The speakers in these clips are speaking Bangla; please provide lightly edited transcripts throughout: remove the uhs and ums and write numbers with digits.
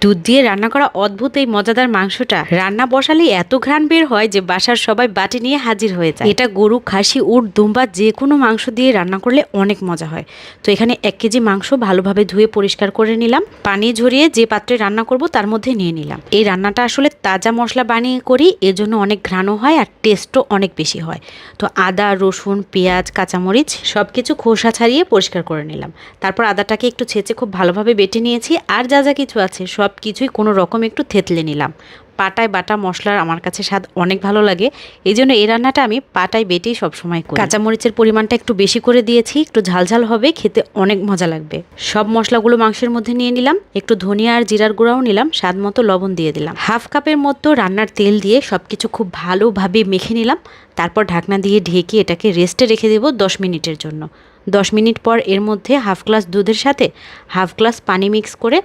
দুধ দিয়ে রান্না করা অদ্ভুত এই মজাদার মাংসটা রান্না বসালেই এত ঘ্রাণ বের হয় যে বাসার সবাই বাটি নিয়ে হাজির হয়ে যায়। এটা গরু, খাসি, উট, দুম্বা যে কোনো মাংস দিয়ে রান্না করলে অনেক মজা হয়। তো এখানে 1 কেজি মাংস ভালোভাবে ধুয়ে পরিষ্কার করে নিলাম। পানি ঝরিয়ে যে পাত্রে রান্না করব তার মধ্যে নিয়ে নিলাম। এই রান্নাটা আসলে তাজা মশলা বানিয়ে করি, এজন্য অনেক ঘ্রাণও হয় আর টেস্টও অনেক বেশি হয়। তো আদা, রসুন, পেঁয়াজ, কাঁচামরিচ সবকিছু খোসা ছাড়িয়ে পরিষ্কার করে নিলাম। তারপর আদাটাকে একটু ছেঁচে খুব ভালোভাবে বেটে নিয়েছি। আর যা যা কিছু আছে সব কিছুই কোনো রকম একটু থেতলে নিলাম। পাটায় বাটা মশলার আমার কাছে স্বাদ অনেক ভালো লাগে, এই জন্য এই রান্নাটা আমি পাটায় বেটেই সবসময় করি। কাঁচামরিচের পরিমাণটা একটু বেশি করে দিয়েছি, একটু ঝালঝাল হবে, খেতে অনেক মজা লাগবে। সব মশলাগুলো মাংসের মধ্যে নিয়ে নিলাম। একটু ধনিয়া আর জিরার গুঁড়াও নিলাম, স্বাদ মতো লবণ দিয়ে দিলাম। 1/2 কাপের মতো রান্নার তেল দিয়ে সবকিছু খুব ভালোভাবে মেখে নিলাম। তারপর ঢাকনা দিয়ে ঢেকে এটাকে রেস্টে রেখে দেব 10 মিনিটের জন্য। 10 মিনিট পর এর মধ্যে 1/2 গ্লাস দুধের সাথে 1/2 গ্লাস পানি মিক্স করে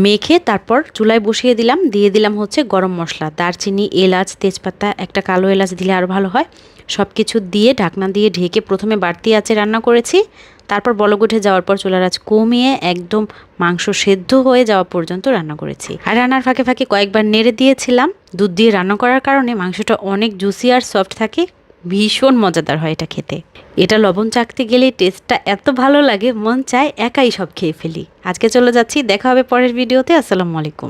মেখে তারপর চুলায় বসিয়ে দিলাম। দিয়ে দিলাম হচ্ছে গরম মশলা, দারচিনি, এলাচ, তেজপাতা, একটা কালো এলাচ দিলে আরও ভালো হয়। সব কিছু দিয়ে ঢাকনা দিয়ে ঢেকে প্রথমে বাড়তি আঁচে রান্না করেছি। তারপর বলক উঠে যাওয়ার পর চুলার আঁচ কমিয়ে একদম মাংস সেদ্ধ হয়ে যাওয়া পর্যন্ত রান্না করেছি। আর রান্নার ফাঁকে ফাঁকে কয়েকবার নেড়ে দিয়েছিলাম। দুধ দিয়ে রান্না করার কারণে মাংসটা অনেক জুসি আর সফট থাকে, ভীষণ মজাদার হয় এটা খেতে। এটা লবণ চাখতে গেলে টেস্টটা এত ভালো লাগে, মন চায় একাই সব খেয়ে ফেলি। আজকে চলে যাচ্ছি, দেখা হবে পরের ভিডিওতে। আসসালামু আলাইকুম।